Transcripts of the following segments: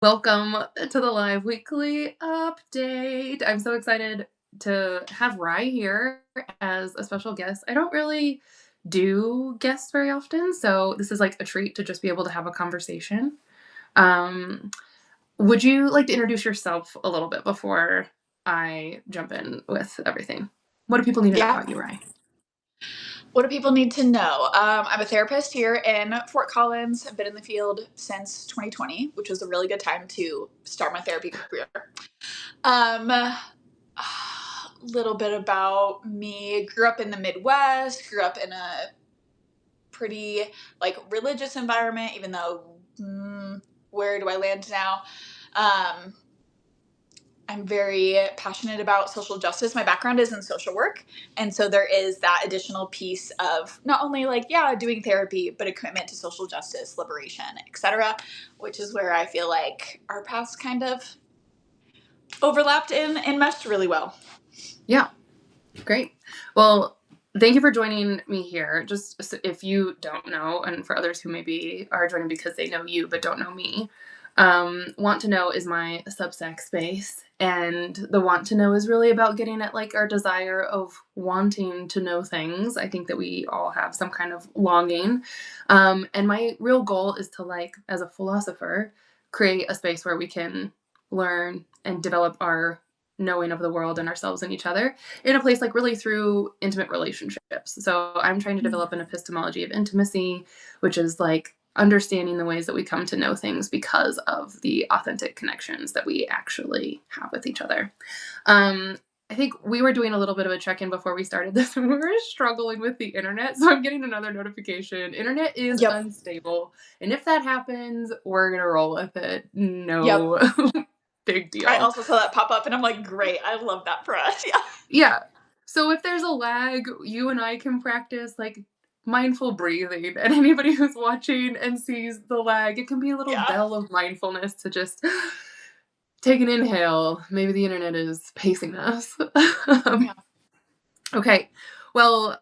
Welcome to the Live Weekly Update. I'm so excited to have Rye here as a special guest. I don't really do guests very often, so this is like a treat to just be able to have a conversation. Um, would you like to introduce yourself a little bit before I jump in with everything? What do people need to know Yeah. about you, Rye? What do people need to know? I'm a therapist here in Fort Collins. I've been in the field since 2020, which was a really good time to start my therapy career. A little bit about me. Grew up in the Midwest, grew up in a pretty religious environment, even though where do I land now? Um, I'm very passionate about social justice. My background is in social work. And so there is that additional piece of not only doing therapy, but a commitment to social justice, liberation, etc., which is where I feel like our paths kind of overlapped and meshed really well. Yeah, great. Well, thank you for joining me here. Just if you don't know, and for others who maybe are joining because they know you but don't know me, Want to Know is my Substack space, and the Want to Know is really about getting at like our desire of wanting to know things. I think that we all have some kind of longing, and my real goal is to as a philosopher, create a space where we can learn and develop our knowing of the world and ourselves and each other in a place really through intimate relationships. So I'm trying to develop an epistemology of intimacy, which is understanding the ways that we come to know things because of the authentic connections that we actually have with each other. I think we were doing a little bit of a check-in before we started this, and we were struggling with the internet. So I'm getting another notification. Internet is Yep. unstable. And if that happens, we're going to roll with it. No big deal. I also saw that pop up and I'm like, great. I love that for us. Yeah. Yeah. So if there's a lag, you and I can practice mindful breathing. And anybody who's watching and sees the lag, it can be a little bell of mindfulness to just take an inhale. Maybe the internet is pacing us. Okay. Well,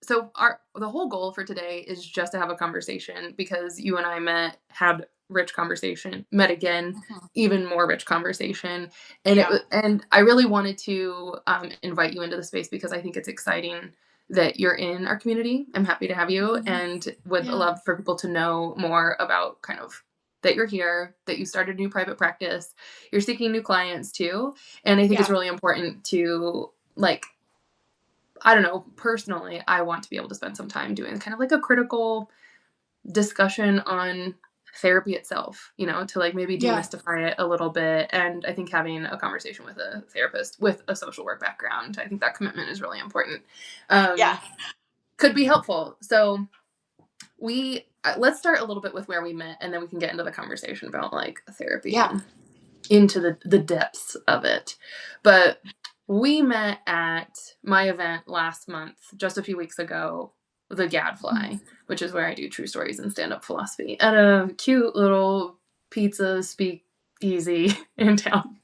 so the whole goal for today is just to have a conversation because you and I had rich conversation, met again, even more rich conversation, and I really wanted to invite you into the space because I think it's exciting that you're in our community. I'm happy to have you, and would love for people to know more about kind of that you're here, that you started a new private practice, you're seeking new clients too, and I think it's really important to I don't know, personally, I want to be able to spend some time doing kind of a critical discussion on therapy itself, to maybe demystify it a little bit. And I think having a conversation with a therapist with a social work background, I think that commitment is really important. Could be helpful. So let's start a little bit with where we met, and then we can get into the conversation about therapy and into the depths of it. But we met at my event last month, just a few weeks ago, the Gadfly, which is where I do true stories and stand-up philosophy, at a cute little pizza speakeasy in town.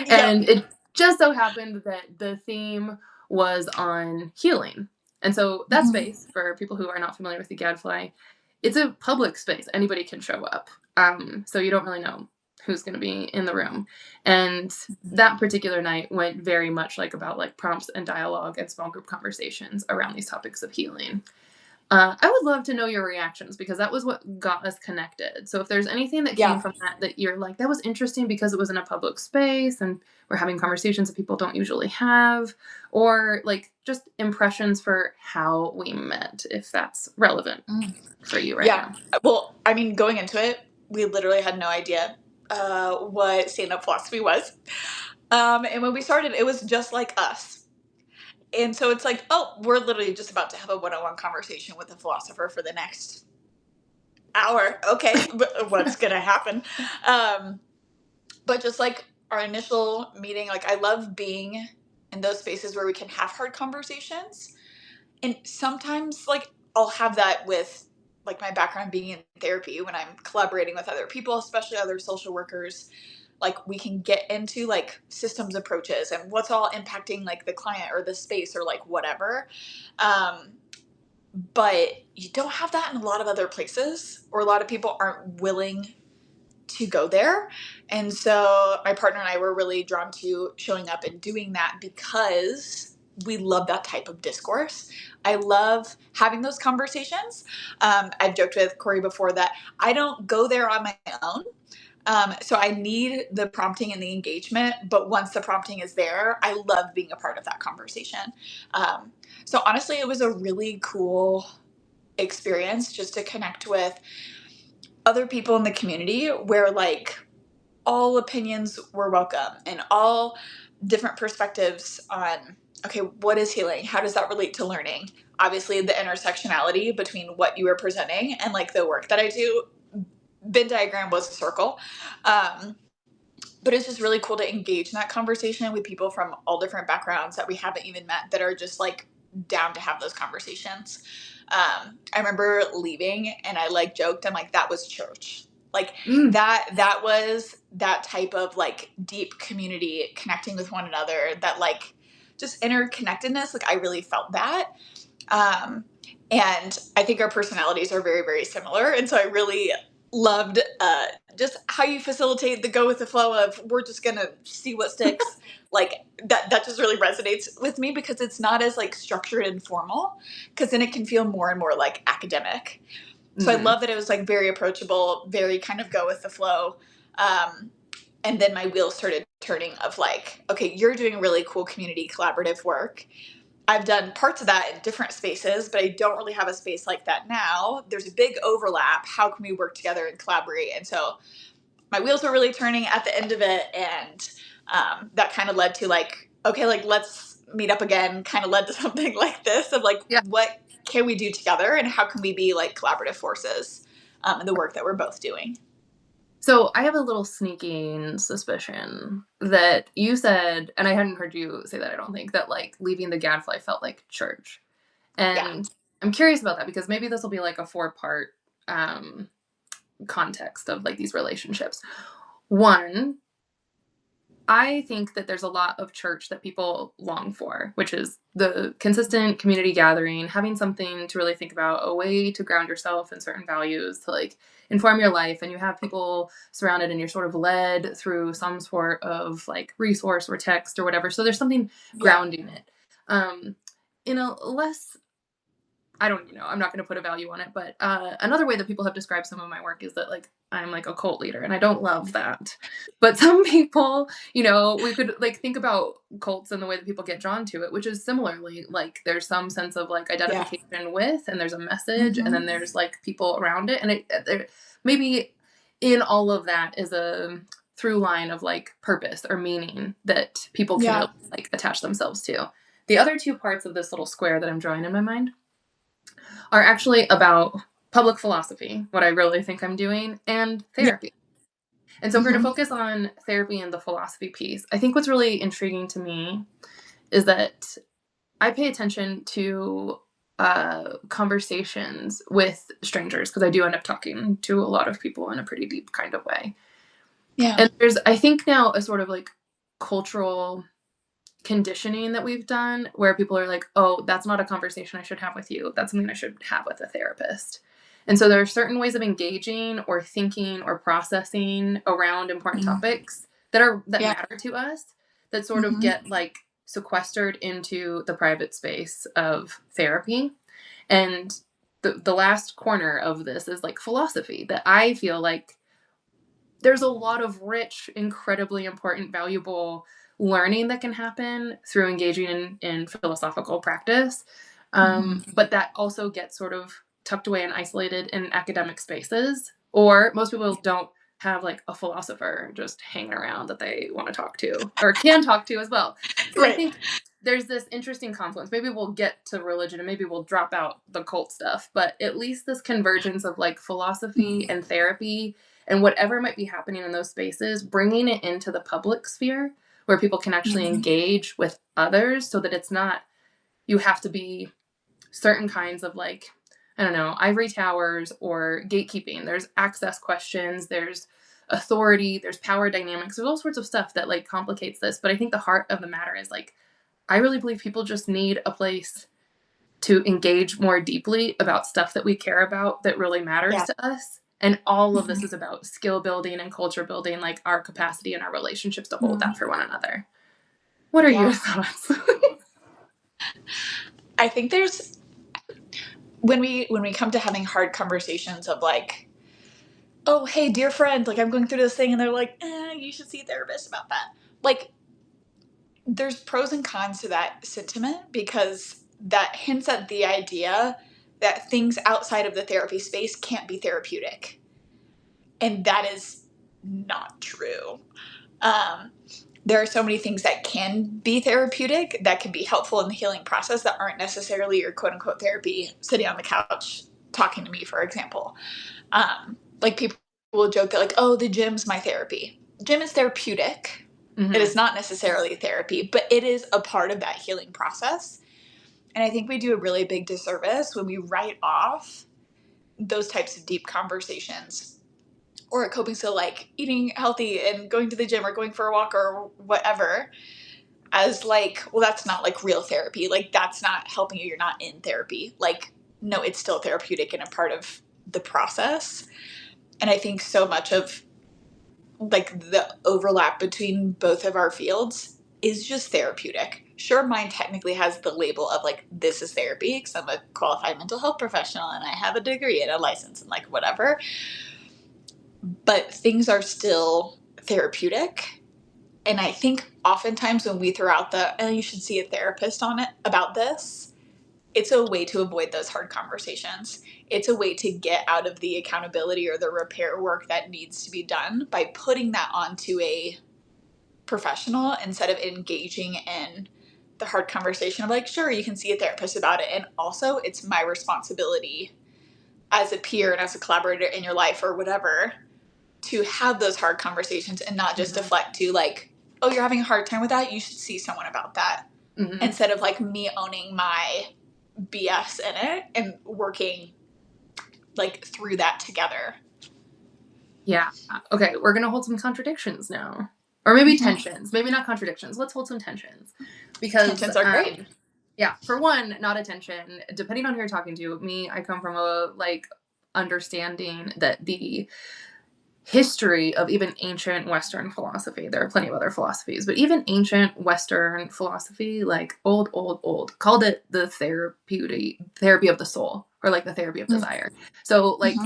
And it just so happened that the theme was on healing. And so that space, for people who are not familiar with the Gadfly, it's a public space. Anybody can show up. So you don't really know who's going to be in the room. And that particular night went very much about prompts and dialogue and small group conversations around these topics of healing. I would love to know your reactions because that was what got us connected. So if there's anything that came from that you're that was interesting because it was in a public space and we're having conversations that people don't usually have, or just impressions for how we met, if that's relevant for you right now. Well, I mean, going into it, we literally had no idea what stand-up philosophy was. And when we started, it was just like us. And so it's we're literally just about to have a one-on-one conversation with a philosopher for the next hour. Okay, what's going to happen? But just our initial meeting, I love being in those spaces where we can have hard conversations. And sometimes I'll have that with my background being in therapy when I'm collaborating with other people, especially other social workers. We can get into systems approaches and what's all impacting the client or the space or whatever. But you don't have that in a lot of other places, or a lot of people aren't willing to go there. And so my partner and I were really drawn to showing up and doing that because we love that type of discourse. I love having those conversations. I've joked with Cori before that I don't go there on my own. So I need the prompting and the engagement, but once the prompting is there, I love being a part of that conversation. So honestly, it was a really cool experience just to connect with other people in the community where like all opinions were welcome and all different perspectives on, okay, what is healing? How does that relate to learning? Obviously, the intersectionality between what you were presenting and like the work that I do. Venn diagram was a circle. But it's just really cool to engage in that conversation with people from all different backgrounds that we haven't even met that are just like down to have those conversations. I remember leaving and I like joked, I'm like, that was church. Like Mm. that was that type of like deep community connecting with one another, that like just interconnectedness. Like I really felt that. Um, and I think our personalities are very, very similar. And so I really loved just how you facilitate the go with the flow of we're just going to see what sticks. Like that just really resonates with me because it's not as like structured and formal, because then it can feel more and more like academic. So I Mhm. love that it was like very approachable, very kind of go with the flow. Um, and then my wheels started turning of like, okay, you're doing really cool community collaborative work. I've done parts of that in different spaces, but I don't really have a space like that now. There's a big overlap. How can we work together and collaborate? And so my wheels were really turning at the end of it. And that kind of led to like, okay, like let's meet up again, kind of led to something like this of like, Yeah. what can we do together and how can we be like collaborative forces in the work that we're both doing? So I have a little sneaking suspicion that you said, and I hadn't heard you say that, I don't think, that like leaving the Gadfly felt like church. Yeah. And I'm curious about that because maybe this will be like a four-part um, context of like these relationships. One, I think that there's a lot of church that people long for, which is the consistent community gathering, having something to really think about, a way to ground yourself in certain values, to like inform your life. And you have people surrounded and you're sort of led through some sort of like resource or text or whatever. So there's something Yeah. grounding it. Um, in a less, I don't even know. I'm not going to put a value on it, but another way that people have described some of my work is that like I'm like a cult leader, and I don't love that. But some people, we could like think about cults and the way that people get drawn to it, which is similarly like there's some sense of like Yeah. identification with, and there's a message, and then Mm-hmm. there's like people around it, and maybe in all of that is a through line of like purpose or meaning that people can Yeah. really like attach themselves to. The other two parts of this little square that I'm drawing in my mind are actually about public philosophy, what I really think I'm doing, and Yeah. therapy. And so, if we're to Mm-hmm. focus on therapy and the philosophy piece, I think what's really intriguing to me is that I pay attention to conversations with strangers because I do end up talking to a lot of people in a pretty deep kind of way. Yeah. And there's, I think, now a sort of like cultural conditioning that we've done where people are like, oh, that's not a conversation I should have with you. That's something I should have with a therapist. And so there are certain ways of engaging or thinking or processing around important Mm-hmm. topics that Yeah. matter to us that sort of Mm-hmm. get like sequestered into the private space of therapy. And the last corner of this is like philosophy, that I feel like there's a lot of rich, incredibly important, valuable learning that can happen through engaging in philosophical practice. Mm-hmm. But that also gets sort of tucked away and isolated in academic spaces, or most people don't have like a philosopher just hanging around that they want to talk to or can talk to as well. So I Right. think there's this interesting confluence. Maybe we'll get to religion and maybe we'll drop out the cult stuff, but at least this convergence of like philosophy Mm-hmm. and therapy and whatever might be happening in those spaces, bringing it into the public sphere where people can actually Mm-hmm. engage with others so that it's not, you have to be certain kinds of like, I don't know, ivory towers or gatekeeping. There's access questions, there's authority, there's power dynamics, there's all sorts of stuff that like complicates this. But I think the heart of the matter is like, I really believe people just need a place to engage more deeply about stuff that we care about that really matters Yeah. to us. And all of this is about skill building and culture building, like our capacity and our relationships to hold that for one another. What are your thoughts? I think there's, when we come to having hard conversations of like, oh, hey, dear friend, like I'm going through this thing, and they're like, you should see a therapist about that. Like, there's pros and cons to that sentiment, because that hints at the idea that things outside of the therapy space can't be therapeutic. And that is not true. Um, there are so many things that can be therapeutic, that can be helpful in the healing process, that aren't necessarily your quote unquote therapy sitting on the couch talking to me, for example. Like people will joke that like, oh, the gym's my therapy. Gym is therapeutic. Mm-hmm. It is not necessarily therapy, but it is a part of that healing process. And I think we do a really big disservice when we write off those types of deep conversations, or coping skill like eating healthy and going to the gym or going for a walk or whatever, as like, well, that's not like real therapy. Like that's not helping you. You're not in therapy. Like, no, it's still therapeutic and a part of the process. And I think so much of like the overlap between both of our fields is just therapeutic. Sure, mine technically has the label of like, this is therapy because I'm a qualified mental health professional and I have a degree and a license and like whatever. But things are still therapeutic. And I think oftentimes when we throw out the, you should see a therapist on it about this, it's a way to avoid those hard conversations. It's a way to get out of the accountability or the repair work that needs to be done by putting that onto a professional instead of engaging in the hard conversation of like, sure, you can see a therapist about it. And also it's my responsibility as a peer and as a collaborator in your life or whatever to have those hard conversations and not just deflect to like, oh, you're having a hard time with that, you should see someone about that. Instead of like me owning my BS in it and working like through that together. Yeah. Okay, we're gonna hold some contradictions now. Or maybe tensions. Maybe not contradictions. Let's hold some tensions. Because tensions are great. Yeah, for one, not a tension. Depending on who you're talking to, me, I come from a like understanding that the history of even ancient Western philosophy, there are plenty of other philosophies, but even ancient Western philosophy, like old, called it the therapy of the soul, or like the therapy of desire. So like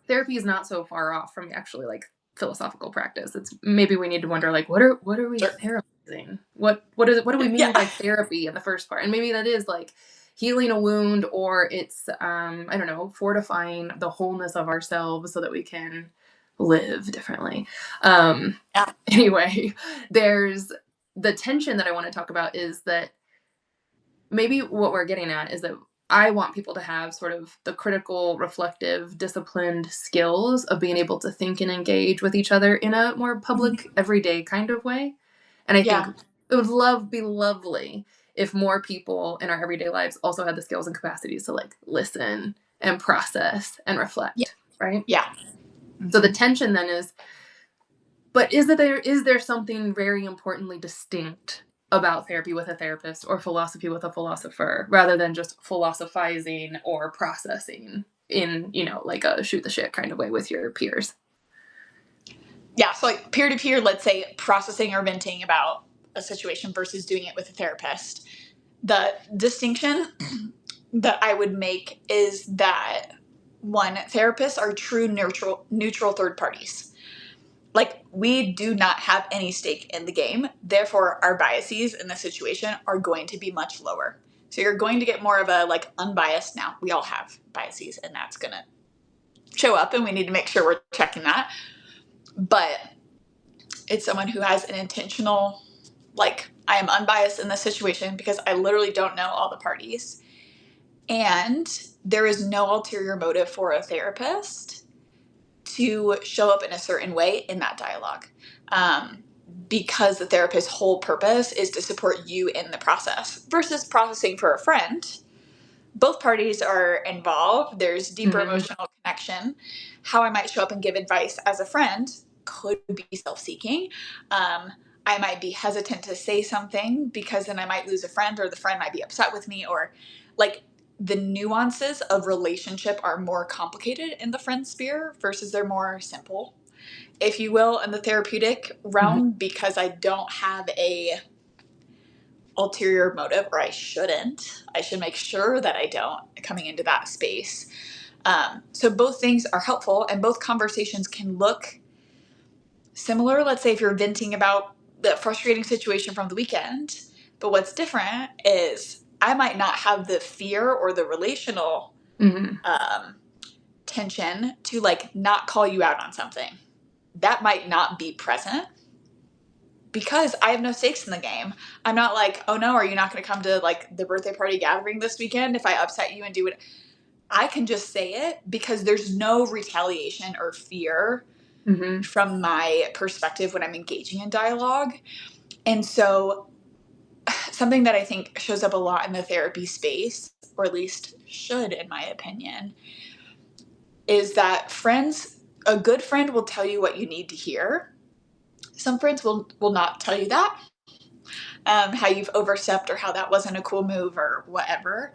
therapy is not so far off from actually like philosophical practice. It's maybe we need to wonder like what are we therapizing? What do we mean by therapy in the first part? And maybe that is like healing a wound, or it's I don't know, fortifying the wholeness of ourselves so that we can live differently. Anyway, there's the tension that I want to talk about is that maybe what we're getting at is that I want people to have sort of the critical, reflective, disciplined skills of being able to think and engage with each other in a more public, everyday kind of way. And I think it would be lovely if more people in our everyday lives also had the skills and capacities to like listen and process and reflect, right? Yeah. So the tension then is, but is there something very importantly distinct about therapy with a therapist or philosophy with a philosopher, rather than just philosophizing or processing in, like a shoot the shit kind of way with your peers? Yeah, so like peer-to-peer, let's say processing or venting about a situation versus doing it with a therapist. The distinction that I would make is that one, therapists are true neutral third parties. Like, we do not have any stake in the game. Therefore, our biases in the situation are going to be much lower. So you're going to get more of a like unbiased. Now, we all have biases, and that's going to show up, and we need to make sure we're checking that. But it's someone who has an intentional, like, I am unbiased in this situation because I literally don't know all the parties. And there is no ulterior motive for a therapist to show up in a certain way in that dialogue. Because the therapist's whole purpose is to support you in the process versus processing for a friend. Both parties are involved. There's deeper emotional connection. How I might show up and give advice as a friend could be self-seeking. I might be hesitant to say something because then I might lose a friend, or the friend might be upset with me, or like the nuances of relationship are more complicated in the friend sphere versus they're more simple, if you will, in the therapeutic Mhm. realm, because I don't have a ulterior motive, or I shouldn't. I should make sure that I don't coming into that space. So both things are helpful, and both conversations can look similar. Let's say if you're venting about the frustrating situation from the weekend, but what's different is I might not have the fear or the relational Mhm. um, tension to like not call you out on something. That might not be present because I have no stakes in the game. I'm not like, oh no, are you not going to come to like the birthday party gathering this weekend if I upset you and do it? I can just say it because there's no retaliation or fear Mhm. from my perspective when I'm engaging in dialogue. And so, something that I think shows up a lot in the therapy space, or at least should, in my opinion, is that a good friend will tell you what you need to hear. Some friends will not tell you that, how you've overstepped or how that wasn't a cool move or whatever.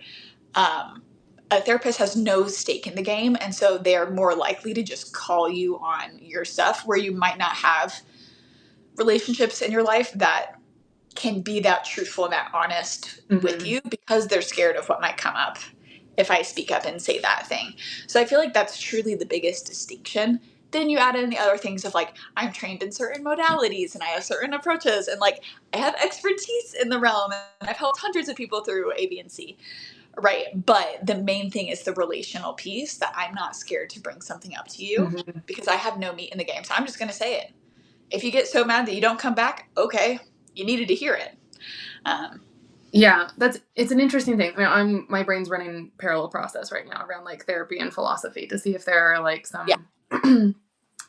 Um, a therapist has no stake in the game, and so they're more likely to just call you on your stuff where you might not have relationships in your life that can be that truthful and that honest with Mhm. you because they're scared of what might come up if I speak up and say that thing. So I feel like that's truly the biggest distinction. Then you add in the other things of like, I'm trained in certain modalities and I have certain approaches and like I have expertise in the realm and I've helped hundreds of people through A, B, and C. Right. But the main thing is the relational piece that I'm not scared to bring something up to you Mhm. because I have no meat in the game. So I'm just going to say it. If you get so mad that you don't come back, okay, you needed to hear it. Um, Yeah, it's an interesting thing. I mean, my brain's running parallel process right now around like therapy and philosophy to see if there are like yeah, some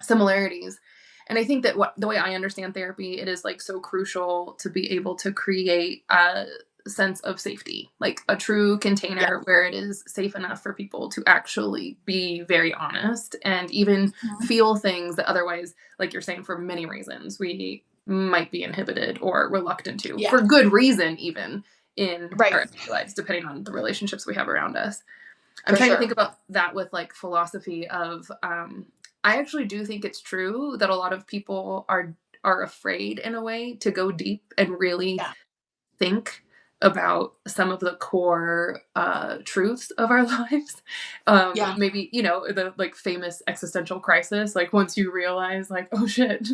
similarities. And I think that what the way I understand therapy, it is like so crucial to be able to create a sense of safety, like a true yeah, container where it is safe enough for people to actually be very honest and even mhm, feel things that otherwise, like you're saying, for many reasons, we might be inhibited or reluctant to, yeah, for good reason, even in our right, everyday lives, depending on the relationships we have around us. I'm for trying to think sure. about that with like philosophy of I actually do think it's true that a lot of people are afraid in a way to go deep and really Yeah, think about some of the core truths of our lives. yeah, Maybe, the like famous existential crisis, like once you realize like, oh shit,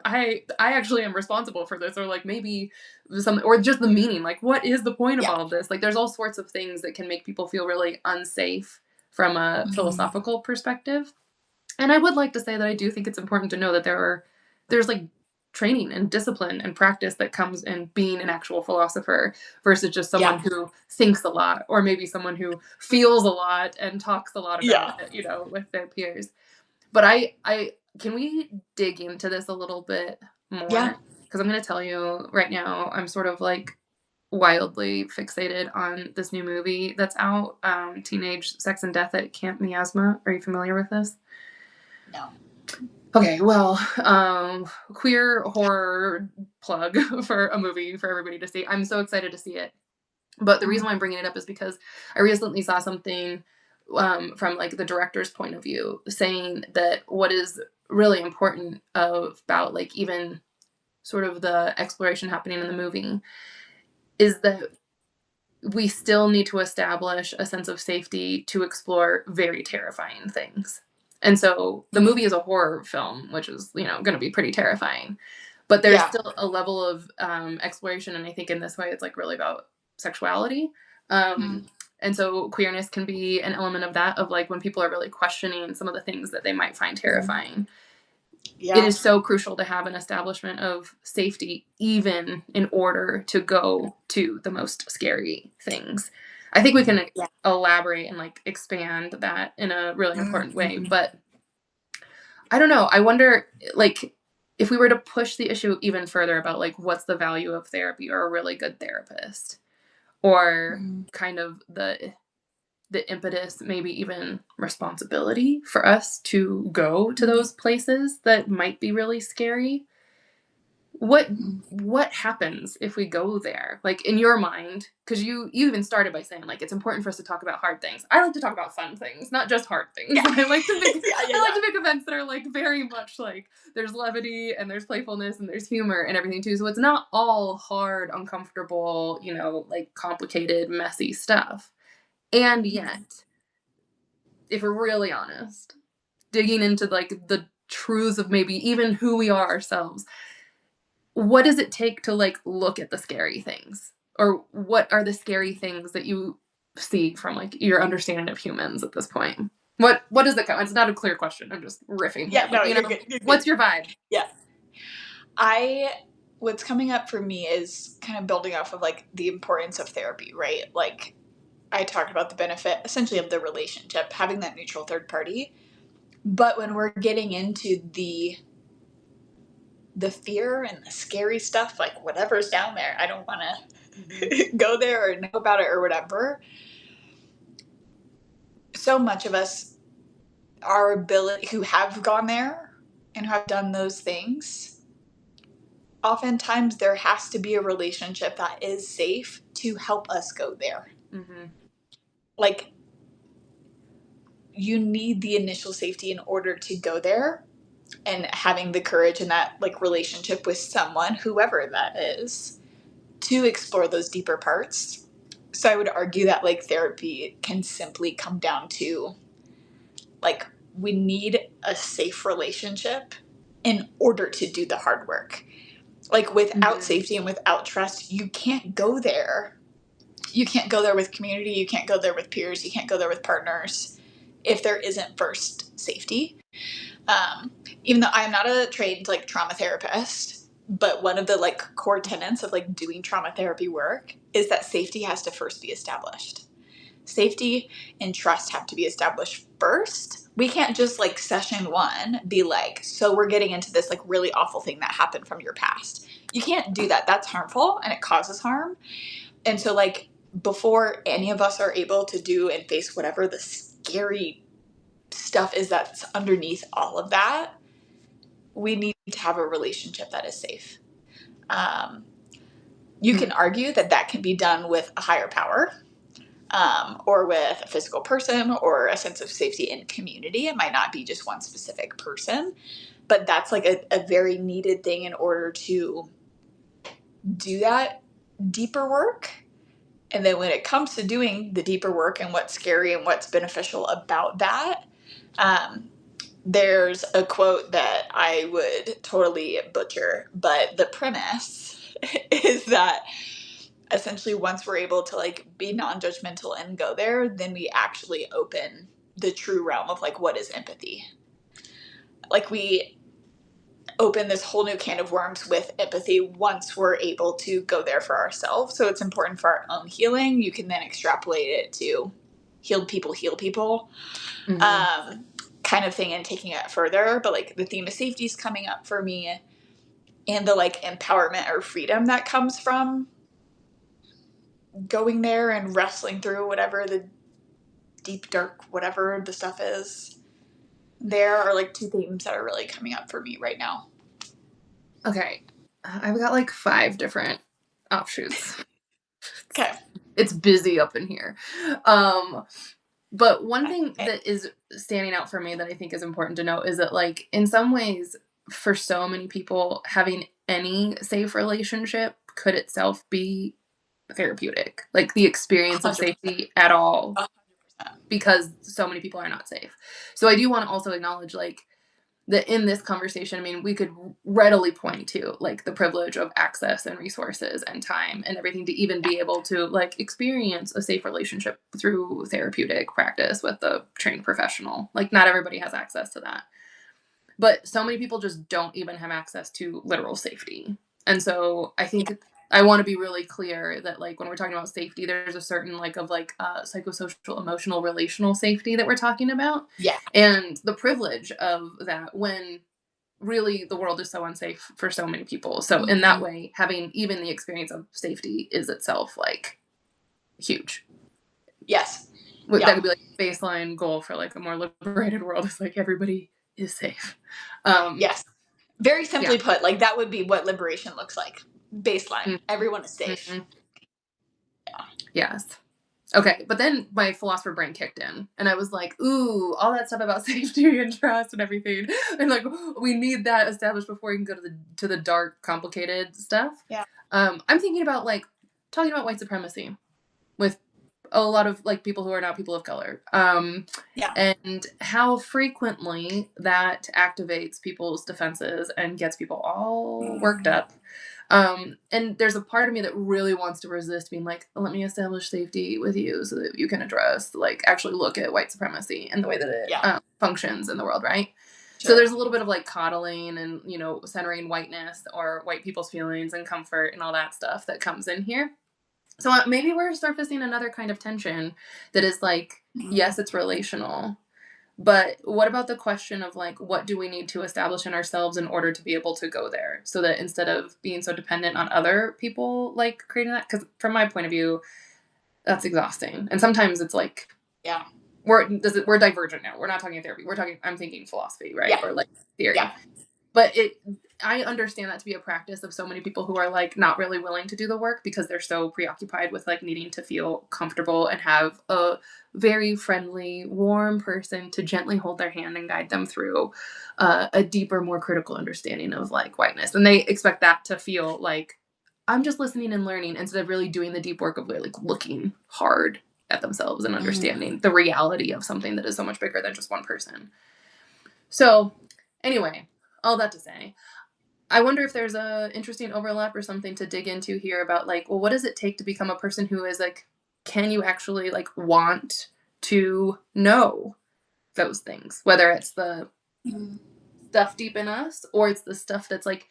I actually am responsible for this, or like maybe some, or just the meaning, like what is the point of yeah, all of this? Like there's all sorts of things that can make people feel really unsafe from a mhm, philosophical perspective. And I would like to say that I do think it's important to know that there's like training and discipline and practice that comes in being an actual philosopher versus just yeah, someone who thinks a lot, or maybe someone who feels a lot and talks a lot about yeah, it, with their peers. But I can we dig into this a little bit yeah. more? Because I'm going to tell you right now, I'm sort of like wildly fixated on this new movie that's out, Teenage Sex and Death at Camp Miasma. Are you familiar with this? No. Okay, well, queer horror plug for a movie for everybody to see. I'm so excited to see it. But the reason Mhm, why I'm bringing it up is because I recently saw something from like the director's point of view saying that what is really important about like even sort of the exploration happening in the movie is that we still need to establish a sense of safety to explore very terrifying things. And so the movie is a horror film, which is, going to be pretty terrifying. But there's yeah, still a level of exploration. And I think in this way, it's like really about sexuality. mhm, Um, and so queerness can be an element of that, of like when people are really questioning some of the things that they might find terrifying. It yeah, is so crucial to have an establishment of safety, even in order to go to the most scary things. I think we can yeah, elaborate and like expand that in a really important way. mhm, But I don't know. I wonder, like, if we were to push the issue even further about like what's the value of therapy or a really good therapist, or mhm, kind of the impetus, maybe even responsibility for us to go to mhm. those places that might be really scary. what happens if we go there? Like, in your mind, because you even started by saying, like, it's important for us to talk about hard things. I like to talk about fun things, not just hard things. Yeah. I like to make Yeah. I like to make events that are, like, very much, like, there's levity and there's playfulness and there's humor and everything too. So it's not all hard, uncomfortable, like, complicated, messy stuff. And yet, if we're really honest, digging into, like, the truths of maybe even who we are ourselves, what does it take to, like, look at the scary things? Or what are the scary things that you see from, like, your understanding of humans at this point? What does it come? It's not a clear question. I'm just riffing Yeah, here, but, no, you're good. You're good. what's your vibe? Yeah. What's coming up for me is kind of building off of like the importance of therapy, right? Like I talked about the benefit essentially of the relationship, having that neutral third party. But when we're getting into the fear and the scary stuff, like whatever's down there, I don't want to go there or know about it or whatever. So much of us, our ability who have gone there and who have done those things, oftentimes there has to be a relationship that is safe to help us go there. Mm-hmm. Like, you need the initial safety in order to go there, and having the courage in that like relationship with someone, whoever that is, to explore those deeper parts. So I would argue that like therapy can simply come down to like we need a safe relationship in order to do the hard work. Like without Mm-hmm. safety and without trust, you can't go there. You can't go there with community, you can't go there with peers, you can't go there with partners if there isn't first safety. Um, Even though I'm not a trained like trauma therapist, but one of the like core tenets of like doing trauma therapy work is that safety has to first be established. Safety and trust have to be established first. We can't just like session one be like, so we're getting into this like really awful thing that happened from your past. You can't do that. That's harmful and it causes harm. And so like before any of us are able to do and face whatever the scary stuff is that's underneath all of that, we need to have a relationship that is safe. Um, you can argue that that can be done with a higher power, or with a physical person or a sense of safety in community. It might not be just one specific person, but that's like a very needed thing in order to do that deeper work. And then when it comes to doing the deeper work and what's scary and what's beneficial about that, um, there's a quote that I would totally butcher, but the premise is that essentially once we're able to like be non-judgmental and go there, then we actually open the true realm of like what is empathy. Like we open this whole new can of worms with empathy once we're able to go there for ourselves. So it's important for our own healing. You can then extrapolate it to healed people heal people. Mm-hmm. Kind of thing, and taking it further. But like the theme of safety is coming up for me, and the like empowerment or freedom that comes from going there and wrestling through whatever the deep dark whatever the stuff is. There are like two themes that are really coming up for me right now. Okay. I've got like 5 different offshoots. Okay. It's busy up in here. But one thing that is standing out for me that I think is important to note is that, like, in some ways, for so many people, having any safe relationship could itself be therapeutic. Like, the experience of 100%. safety at all, 100%. because so many people are not safe. So I do want to also acknowledge, like, that in this conversation, I mean, we could readily point to like the privilege of access and resources and time and everything to even be able to like experience a safe relationship through therapeutic practice with a trained professional. Like, not everybody has access to that. But so many people just don't even have access to literal safety. And so I think I want to be really clear that, like, when we're talking about safety, there's a certain like of like psychosocial, emotional, relational safety that we're talking about. Yeah. And the privilege of that when really the world is so unsafe for so many people. So in that way, having even the experience of safety is itself like huge. Yes. That Yeah. could be like a baseline goal for like a more liberated world, is like everybody is safe. Yes. Very Yeah. simply put, like that would be what liberation looks like. Baseline. Mhm. Everyone is safe. Mhm. Yes. Okay, but then my philosopher brain kicked in, and I was like, "Ooh, all that stuff about safety and trust and everything, and like we need that established before we can go to the dark, complicated stuff." Yeah. I'm thinking about like talking about white supremacy with a lot of like people who are not people of color, Yeah. and how frequently that activates people's defenses and gets people all worked Mm. up. And there's a part of me that really wants to resist being like, let me establish safety with you so that you can address, like, actually look at white supremacy and the way that it Yeah. functions in the world, right? So Sure. there's a little bit of like coddling and, centering whiteness or white people's feelings and comfort and all that stuff that comes in here. So maybe we're surfacing another kind of tension that is like, Mm. yes, it's relational, but what about the question of like, what do we need to establish in ourselves in order to be able to go there? So that instead of being so dependent on other people, like creating that, because from my point of view, that's exhausting. And sometimes it's like, Yeah. we're divergent now. We're not talking therapy. We're talking, I'm thinking philosophy, right? Yeah. Or like Yeah. theory. But I understand that to be a practice of so many people who are like not really willing to do the work because they're so preoccupied with like needing to feel comfortable and have a very friendly, warm person to gently hold their hand and guide them through a deeper, more critical understanding of like whiteness. And they expect that to feel like I'm just listening and learning instead of really doing the deep work of like looking hard at themselves and Mm. understanding the reality of something that is so much bigger than just one person. So, anyway, all that to say, I wonder if there's a interesting overlap or something to dig into here about like, well, what does it take to become a person who is like, can you actually like want to know those things? Whether it's the Mm. stuff deep in us or it's the stuff that's like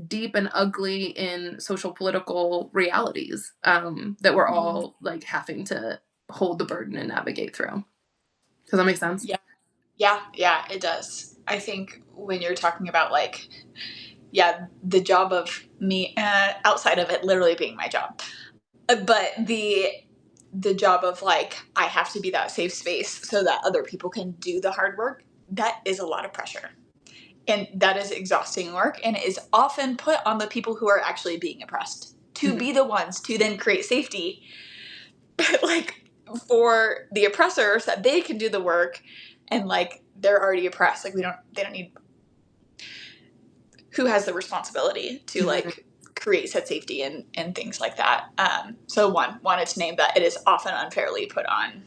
deep and ugly in social political realities that we're Mm. all like having to hold the burden and navigate through. Does that make sense? Yeah. Yeah. Yeah. It does. I think when you're talking about like, yeah, the job of me outside of it literally being my job, but the job of like I have to be that safe space so that other people can do the hard work. That is a lot of pressure. And that is exhausting work and is often put on the people who are actually being oppressed to Mm-hmm. be the ones to then create safety. But like for the oppressors that they can do the work and like they're already oppressed. Like they don't need who has the responsibility to Mm-hmm. like create said safety and things like that. So wanted to name that it is often unfairly put on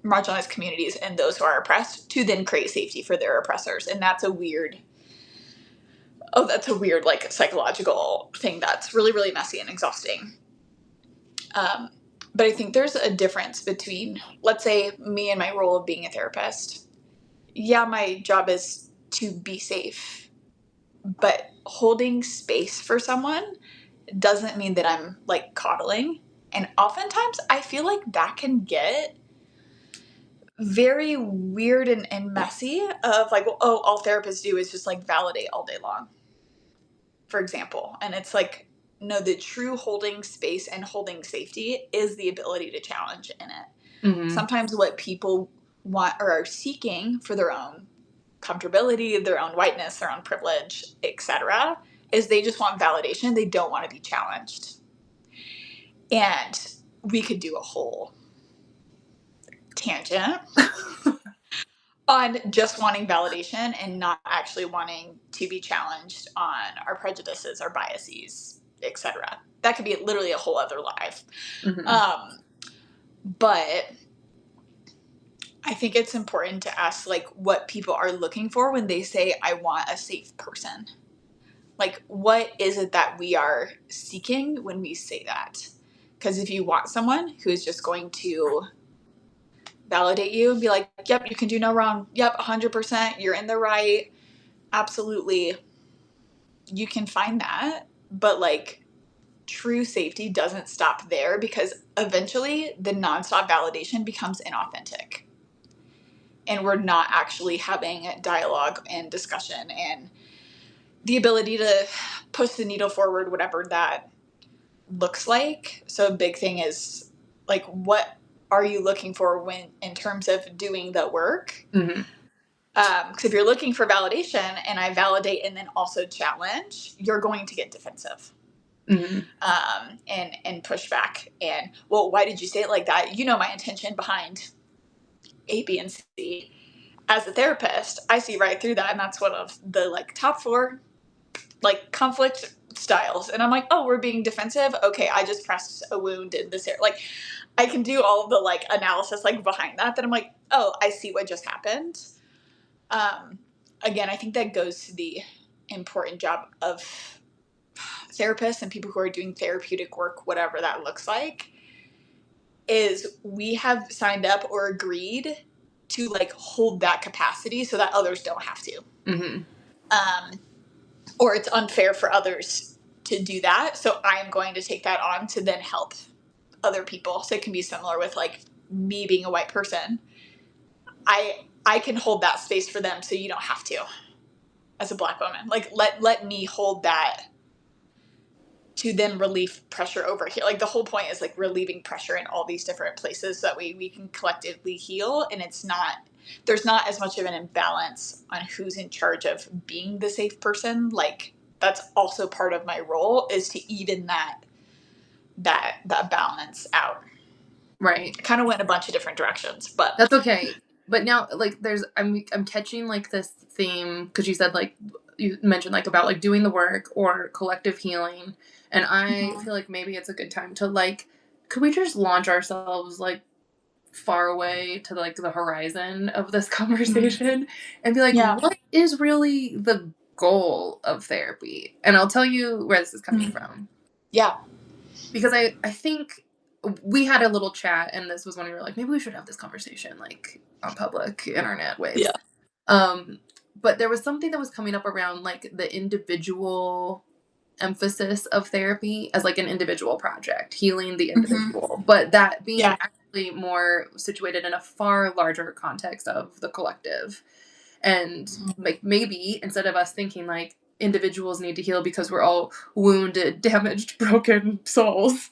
marginalized communities and those who are oppressed to then create safety for their oppressors. And that's a weird like psychological thing that's really, really messy and exhausting. Um, but I think there's a difference between, let's say, me and my role of being a therapist. Yeah, my job is to be safe, but holding space for someone doesn't mean that I'm like coddling. And oftentimes I feel like that can get very weird and messy of like, well, oh, all therapists do is just like validate all day long, for example. And it's like, no, the true holding space and holding safety is the ability to challenge in it. Mm-hmm. Sometimes what people want or are seeking for their own comfortability, their own whiteness, their own privilege, etc., is they just want validation. They don't want to be challenged. And we could do a whole tangent on just wanting validation and not actually wanting to be challenged on our prejudices, our biases, etc. That could be literally a whole other life. Mm-hmm. Um, but I think it's important to ask like what people are looking for when they say I want a safe person. Like what is it that we are seeking when we say that? Because if you want someone who is just going to validate you and be like, yep, you can do no wrong. Yep, 100%, you're in the right. Absolutely. You can find that. But like true safety doesn't stop there because eventually the nonstop validation becomes inauthentic. And we're not actually having dialogue and discussion and the ability to push the needle forward, whatever that looks like. So a big thing is like, what are you looking for when in terms of doing the work? Mm-hmm. Because if you're looking for validation and I validate and then also challenge, you're going to get defensive. Mhm. And push back. And, well, why did you say it like that? You know my intention behind A, B, and C. As a therapist, I see right through that, and that's one of the like top 4 like conflict styles. And I'm like, oh, we're being defensive. Okay, I just pressed a wound in this area. Like, I can do all the like analysis like behind that. That I'm like, oh, I see what just happened. Um, Again, I think that goes to the important job of therapists and people who are doing therapeutic work, whatever that looks like, is we have signed up or agreed to like hold that capacity so that others don't have to. Mhm. Or it's unfair for others to do that. So I'm going to take that on to then help other people. So it can be similar with like me being a white person. I can hold that space for them so you don't have to as a black woman. Like let me hold that to then relieve pressure over here. Like the whole point is like relieving pressure in all these different places so that we can collectively heal, and there's not as much of an imbalance on who's in charge of being the safe person. Like that's also part of my role, is to even that balance out. Right. I kind of went a bunch of different directions, but That's okay. But now, like, I'm catching like this theme because you said like you mentioned like about like doing the work or collective healing, and I Mhm. feel like maybe it's a good time to like, could we just launch ourselves like far away to like the horizon of this conversation and be like, Yeah. what is really the goal of therapy? And I'll tell you where this is coming from. Yeah. Because I think we had a little chat, and this was when we were like, maybe we should have this conversation like on public internet waves. Yeah. Um, but there was something that was coming up around like the individual emphasis of therapy as like an individual project, healing the Hmm. individual, but that being Yeah. actually more situated in a far larger context of the collective. And like maybe instead of us thinking like individuals need to heal because we're all wounded, damaged, broken souls,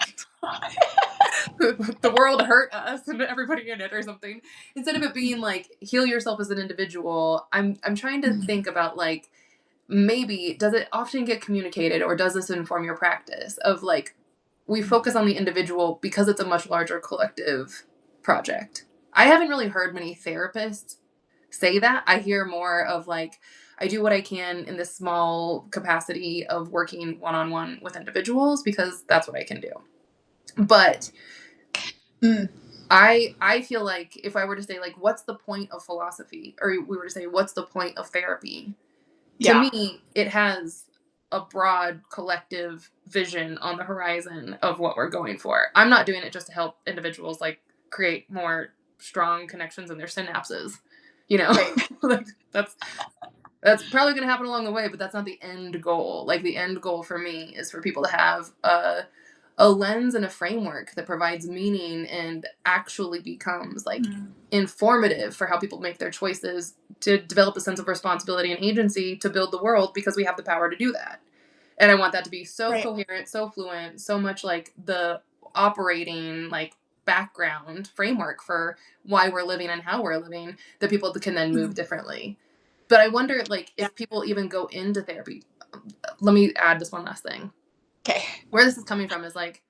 the world hurt us and everybody in it or something. Instead of it being like heal yourself as an individual, I'm trying to think about like maybe does it often get communicated or does this inform your practice of like we focus on the individual because it's a much larger collective project. I haven't really heard many therapists say that. I hear more of like I do what I can in this small capacity of working one-on-one with individuals because that's what I can do. But Mm. I feel like if I were to say like what's the point of philosophy or we were to say what's the point of therapy, to Yeah. me it has a broad collective vision on the horizon of what we're going for. I'm not doing it just to help individuals like create more strong connections in their synapses, you know. Right. Like that's probably going to happen along the way, but that's not the end goal. Like the end goal for me is for people to have a lens and a framework that provides meaning and actually becomes like Mm. informative for how people make their choices to develop a sense of responsibility and agency to build the world because we have the power to do that. And I want that to be so Right. coherent, so fluent, so much like the operating like background framework for why we're living and how we're living that people can then move Mm. differently. But I wonder like Yeah. if people even go into therapy. Let me add this one last thing. Okay. Where this is coming from is like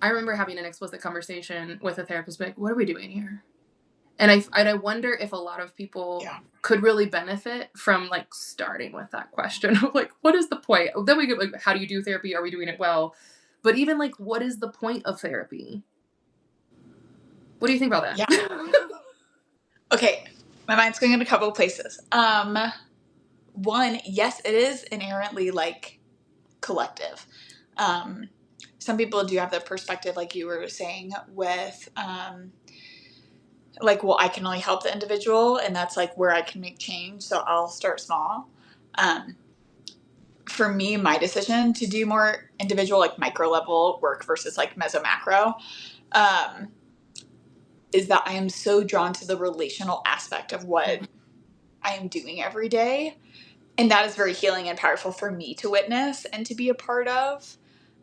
I remember having an explicit conversation with a therapist, like, what are we doing here? And I wonder if a lot of people Yeah. could really benefit from like starting with that question of like, what is the point? Then we get like, how do you do therapy? Are we doing it well? But even like, what is the point of therapy? What do you think about Yeah. that? Okay. My mind's going in a couple of places. One, yes, it is inherently like collective. Um, some people do have the perspective, like you were saying, with like, well, I can only help the individual, and that's like where I can make change. So I'll start small. Um, for me, my decision to do more individual, like micro level work versus like meso macro, um, is that I am so drawn to the relational aspect of what I am doing every day. And that is very healing and powerful for me to witness and to be a part of.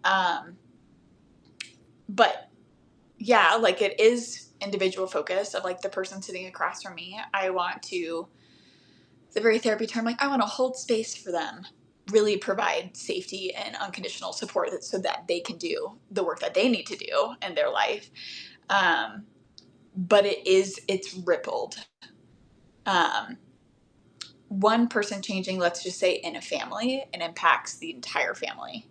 Um, but yeah, like it is individual focus of like the person sitting across from me. I want to the very therapy term, like, I want to hold space for them, really provide safety and unconditional support so that they can do the work that they need to do in their life. But it's rippled. One person changing, let's just say in a family, and impacts the entire family.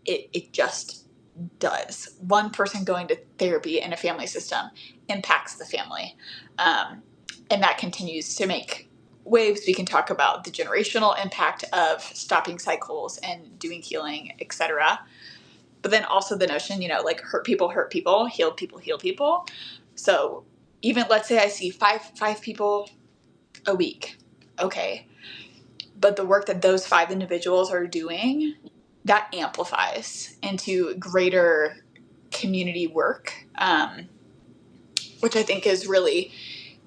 It just does. One person going to therapy in a family system impacts the family. And that continues to make waves. We can talk about the generational impact of stopping cycles and doing healing, etc. But then also the notion, like hurt people, heal people, heal people. So even let's say I see five people a week. Okay. But the work that those 5 individuals are doing, that amplifies into greater community work, which I think is really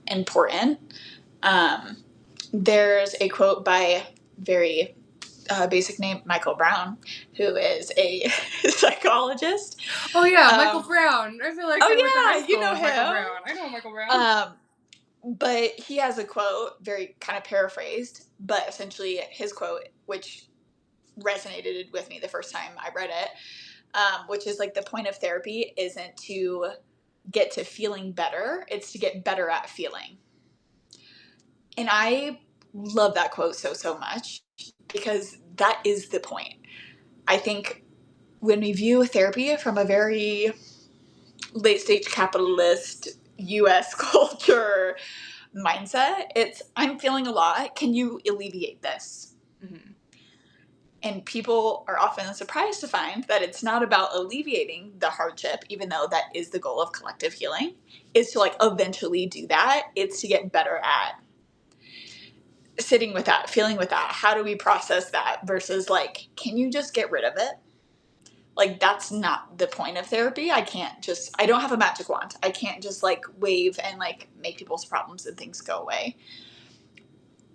important. There's a quote by very basic name, Michael Brown, who is a psychologist. Oh yeah, Michael Brown. I feel like I went to high Oh yeah, you school know with Michael him. Brown. I know Michael Brown. But he has a quote, very kind of paraphrased, but essentially his quote, which resonated with me the first time I read it, which is like the point of therapy isn't to get to feeling better, it's to get better at feeling. And I love that quote so much because that is the point. I think when we view therapy from a very late stage capitalist US culture mindset, it's I'm feeling a lot. Can you alleviate this? Mm-hmm. And people are often surprised to find that it's not about alleviating the hardship, even though that is the goal of collective healing, is to like eventually do that. It's to get better at sitting with that, feeling with that. How do we process that versus like, can you just get rid of it? Like, that's not the point of therapy. I don't have a magic wand. I can't just like wave and like make people's problems and things go away.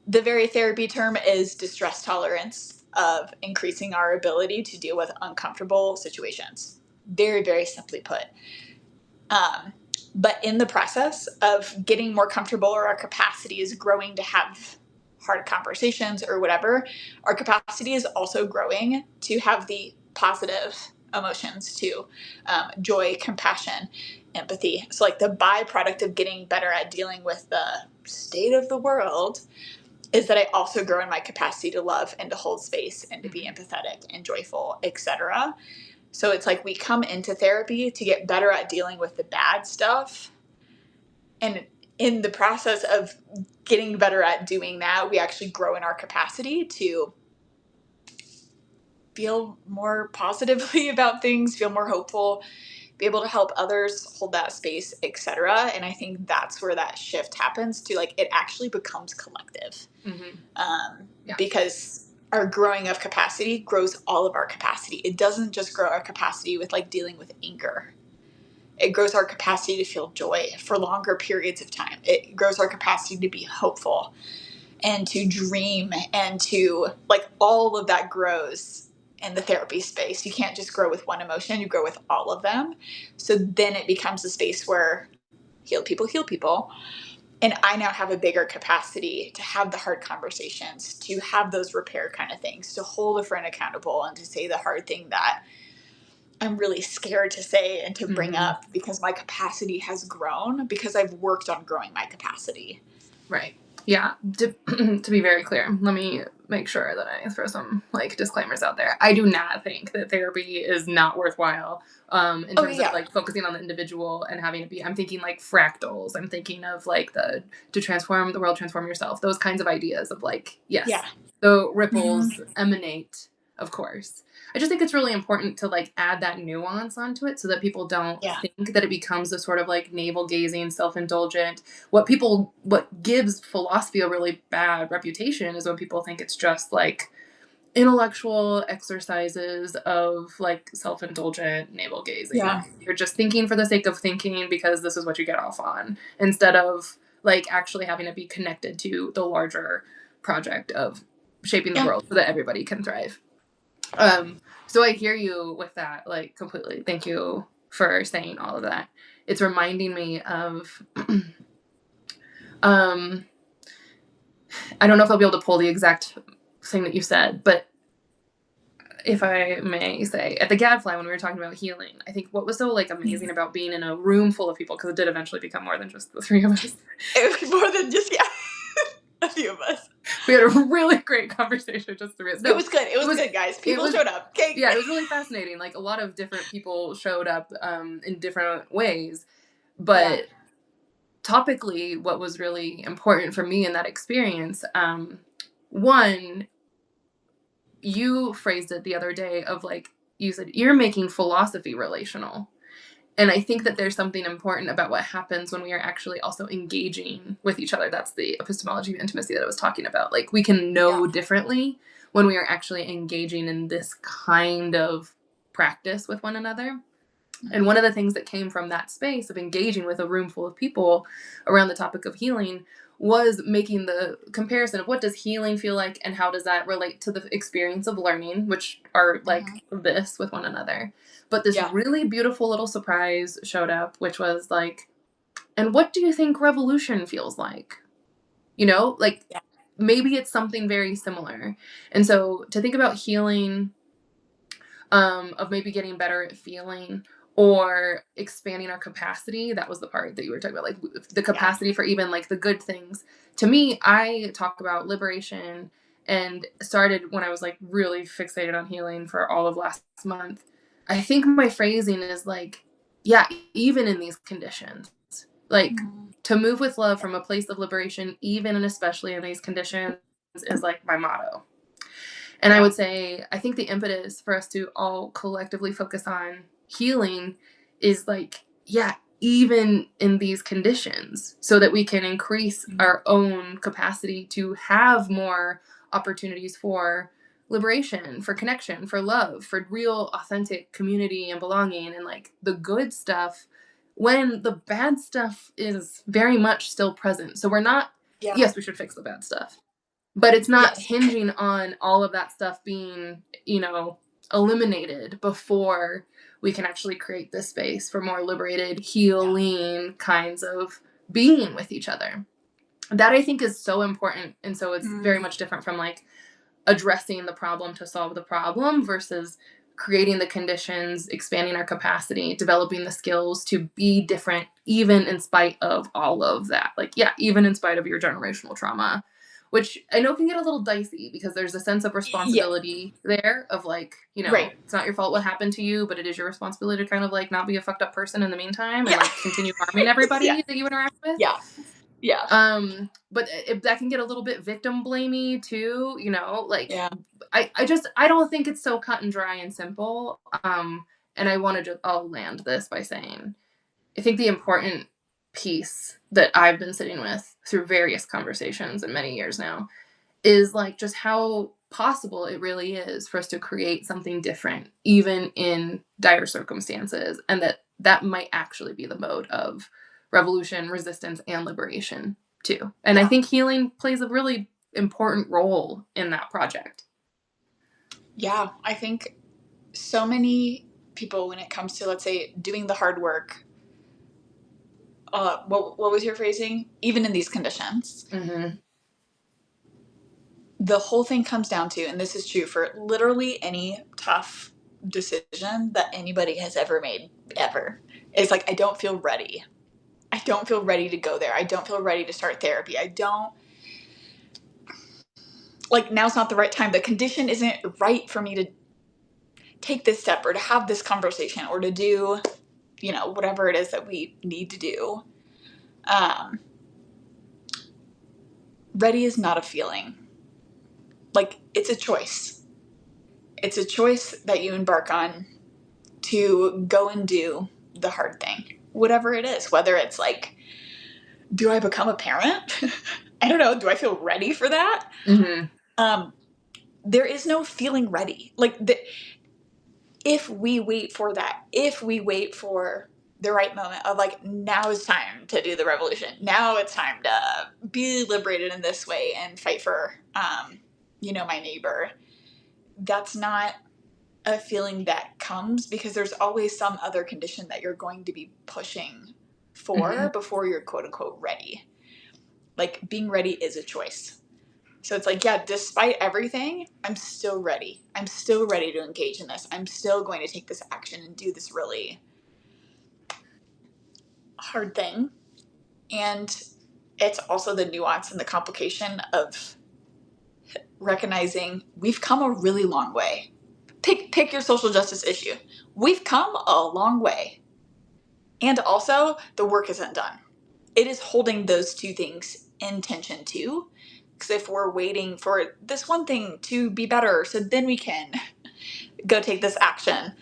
The very therapy term is distress tolerance, of increasing our ability to deal with uncomfortable situations. Very, very simply put. But in the process of getting more comfortable, or our capacity is growing to have hard conversations or whatever, our capacity is also growing to have the positive emotions too. Joy, compassion, empathy. So like the byproduct of getting better at dealing with the state of the world is that I also grow in my capacity to love and to hold space and to be empathetic and joyful, etc. So it's like we come into therapy to get better at dealing with the bad stuff. And in the process of getting better at doing that, we actually grow in our capacity to feel more positively about things, feel more hopeful, be able to help others hold that space, etc. And I think that's where that shift happens to like it actually becomes collective. Because our growing of capacity grows all of our capacity. It doesn't just grow our capacity with like dealing with anger. It grows our capacity to feel joy for longer periods of time. It grows our capacity to be hopeful and to dream, and to like all of that grows in the therapy space. You can't just grow with one emotion, you grow with all of them. So then it becomes a space where heal people. And I now have a bigger capacity to have the hard conversations, to have those repair kind of things, to hold a friend accountable and to say the hard thing that I'm really scared to say and to bring up, because my capacity has grown because I've worked on growing my capacity. Right. Yeah. To be very clear, let me make sure that I throw some like disclaimers out there. I do not think that therapy is not worthwhile. In terms of like focusing on the individual and having it be, I'm thinking like fractals. I'm thinking of like to transform the world, transform yourself. Those kinds of ideas of like, yes, the ripples emanate, of course. I just think it's really important to like add that nuance onto it so that people don't think that it becomes a sort of like navel gazing, self-indulgent. What gives philosophy a really bad reputation is when people think it's just like intellectual exercises of like self-indulgent navel gazing. Yeah. You're just thinking for the sake of thinking because this is what you get off on, instead of like actually having to be connected to the larger project of shaping the world so that everybody can thrive. So I hear you with that, like completely. Thank you for saying all of that. It's reminding me of I don't know if I'll be able to pull the exact thing that you said, but if I may say, at the Gadfly, when we were talking about healing, I think what was so like amazing about being in a room full of people, because it did eventually become more than just the three of us. It was more than just, yeah, a few of us. We had a really great conversation, just three of us. It No, was good. It was good, guys. People showed up. Okay. yeah, it was really fascinating. Like a lot of different people showed up in different ways, but Yeah. topically, what was really important for me in that experience, one, you phrased it the other day of like, you said you're making philosophy relational. And I think that there's something important about what happens when we are actually also engaging with each other. That's the epistemology of intimacy that I was talking about. Like we can Yeah. know differently when we are actually engaging in this kind of practice with one another. And one of the things that came from that space of engaging with a room full of people around the topic of healing was making the comparison of what does healing feel like and how does that relate to the experience of learning, which are like this with one another. But this Yeah. really beautiful little surprise showed up, which was like, and what do you think revolution feels like? You know, like Yeah. maybe it's something very similar. And so to think about healing, of maybe getting better at feeling or expanding our capacity. That was the part that you were talking about, like the capacity for even like the good things. To me, I talk about liberation and started when I was like really fixated on healing for all of last month. I think my phrasing is like, yeah, even in these conditions, like to move with love from a place of liberation, even and especially in these conditions, is like my motto. And I would say, I think the impetus for us to all collectively focus on healing is like, yeah, even in these conditions, so that we can increase our own capacity to have more opportunities for liberation, for connection, for love, for real, authentic community and belonging, and like the good stuff when the bad stuff is very much still present. So we're not, Yeah. yes, we should fix the bad stuff, but it's not Yes. hinging on all of that stuff being, eliminated before we can actually create this space for more liberated, healing kinds of being with each other. That I think is so important. And so it's very much different from like addressing the problem to solve the problem versus creating the conditions, expanding our capacity, developing the skills to be different, even in spite of all of that. Like, yeah, even in spite of your generational trauma, which I know can get a little dicey because there's a sense of Yeah. responsibility there of like, Right. it's not your fault what happened to you, but it is your responsibility to kind of like not be a fucked up person in the meantime and Yeah. like continue harming everybody Yeah. that you interact with. Yeah. Yeah. But that can get a little bit victim blamey too, like Yeah. I don't think it's so cut and dry and simple. And I want to just, I'll land this by saying, I think the important piece that I've been sitting with through various conversations and many years now is like just how possible it really is for us to create something different, even in dire circumstances, and that might actually be the mode of revolution, resistance, and liberation too. And I think healing plays a really important role in that project. Yeah. I think so many people, when it comes to, let's say, doing the hard work, what was your phrasing? Even in these conditions, the whole thing comes down to, and this is true for literally any tough decision that anybody has ever made, ever, is like, I don't feel ready. I don't feel ready to go there. I don't feel ready to start therapy. I don't, like, now's not the right time. The condition isn't right for me to take this step or to have this conversation or to do, whatever it is that we need to do. Ready is not a feeling. Like, it's a choice. It's a choice that you embark on to go and do the hard thing, whatever it is, whether it's like, do I become a parent? I don't know. Do I feel ready for that? There is no feeling ready. Like, if we wait for that, if we wait for the right moment of like, now is time to do the revolution. Now it's time to be liberated in this way and fight for, my neighbor. That's not a feeling that comes because there's always some other condition that you're going to be pushing for before you're quote unquote ready. Like, being ready is a choice. So it's like, yeah, despite everything, I'm still ready. I'm still ready to engage in this. I'm still going to take this action and do this really hard thing. And it's also the nuance and the complication of recognizing we've come a really long way. Pick your social justice issue. We've come a long way. And also, the work isn't done. It is holding those two things in tension too. Because if we're waiting for this one thing to be better, so then we can go take this action,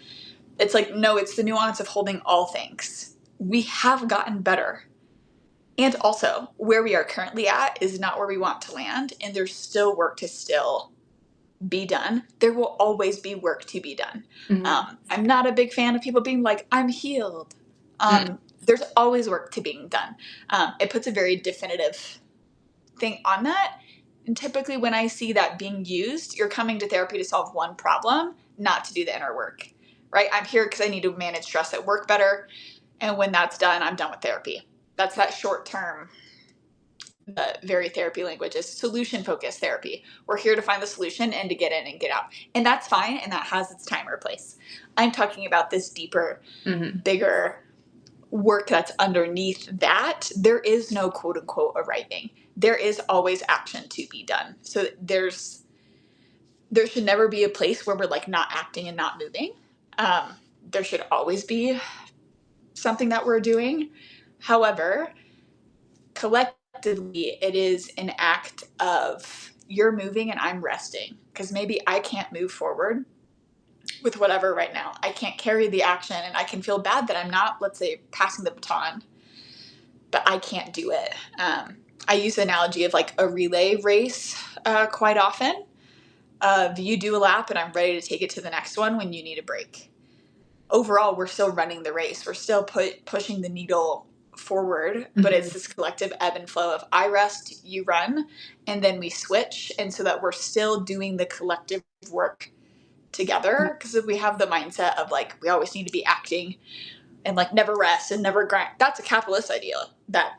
it's like, no, it's the nuance of holding all things. We have gotten better. And also, where we are currently at is not where we want to land, and there's still work to still be done. There will always be work to be done. Mm-hmm. I'm not a big fan of people being like, I'm healed. There's always work to being done. It puts a very definitive thing on that. And typically when I see that being used, you're coming to therapy to solve one problem, not to do the inner work, right? I'm here because I need to manage stress at work better. And when that's done, I'm done with therapy. That's that short term. The very therapy language is solution focused therapy. We're here to find the solution and to get in and get out. And that's fine. And that has its time or place. I'm talking about this deeper, Mm-hmm. bigger work that's underneath that. There is no quote unquote arriving. There is always action to be done. So there should never be a place where we're like not acting and not moving. There should always be something that we're doing. However, collectively, it is an act of you're moving and I'm resting because maybe I can't move forward with whatever right now. I can't carry the action and I can feel bad that I'm not, let's say, passing the baton, but I can't do it. I use the analogy of like a relay race quite often. You do a lap and I'm ready to take it to the next one when you need a break. Overall, we're still running the race. We're still pushing the needle forward, but Mm-hmm. it's this collective ebb and flow of I rest, you run, and then we switch. And so that we're still doing the collective work together. Because if we have the mindset of like, we always need to be acting and like never rest and never grind, that's a capitalist idea that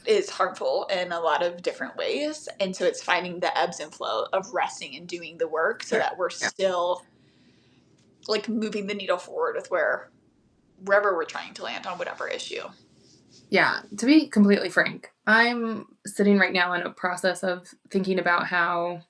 is harmful in a lot of different ways. And so it's finding the ebbs and flow of resting and doing the work so Sure. that we're Yeah. still like moving the needle forward with wherever we're trying to land on whatever issue. Yeah. To be completely frank, I'm sitting right now in a process of thinking about how,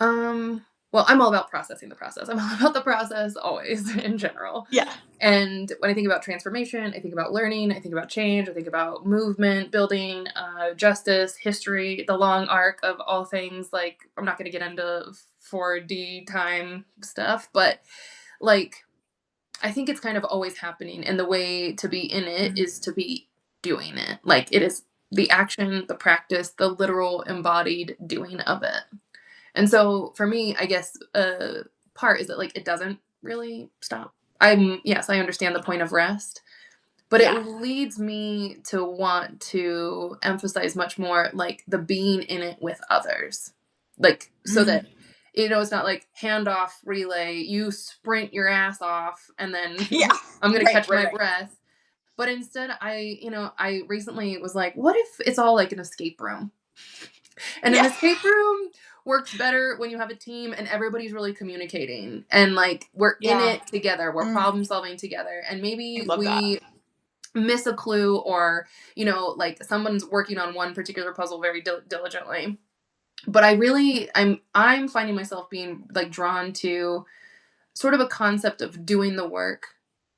well, I'm all about processing the process. I'm all about the process always in general. Yeah. And when I think about transformation, I think about learning, I think about change, I think about movement, building, justice, history, the long arc of all things. Like, I'm not going to get into 4D time stuff, but like, I think it's kind of always happening. And the way to be in it is to be doing it. Like, it is the action, the practice, the literal embodied doing of it. And so for me, I guess part is that like it doesn't really stop. Yes, I understand the point of rest, but it Yeah. leads me to want to emphasize much more like the being in it with others. Like so that it's not like handoff relay, you sprint your ass off and then Yeah. I'm going to catch my Right. breath. But instead I recently was like, what if it's all like an escape room? And an Yeah. escape room works better when you have a team and everybody's really communicating and like we're in Yeah. it together, we're problem solving together, and I maybe love that. we miss a clue or like someone's working on one particular puzzle very diligently, but I'm finding myself being like drawn to sort of a concept of doing the work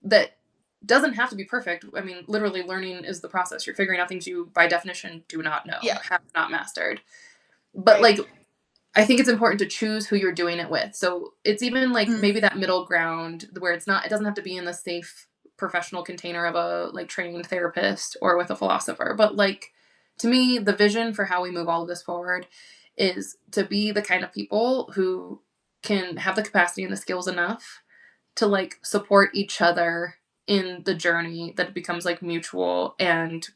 that doesn't have to be perfect. I mean, literally learning is the process. You're figuring out things you by definition do not know, Yeah. have not mastered. But Right. like I think it's important to choose who you're doing it with. So it's even like maybe that middle ground where it doesn't have to be in the safe professional container of a like trained therapist or with a philosopher. But like to me, the vision for how we move all of this forward is to be the kind of people who can have the capacity and the skills enough to like support each other in the journey that becomes like mutual and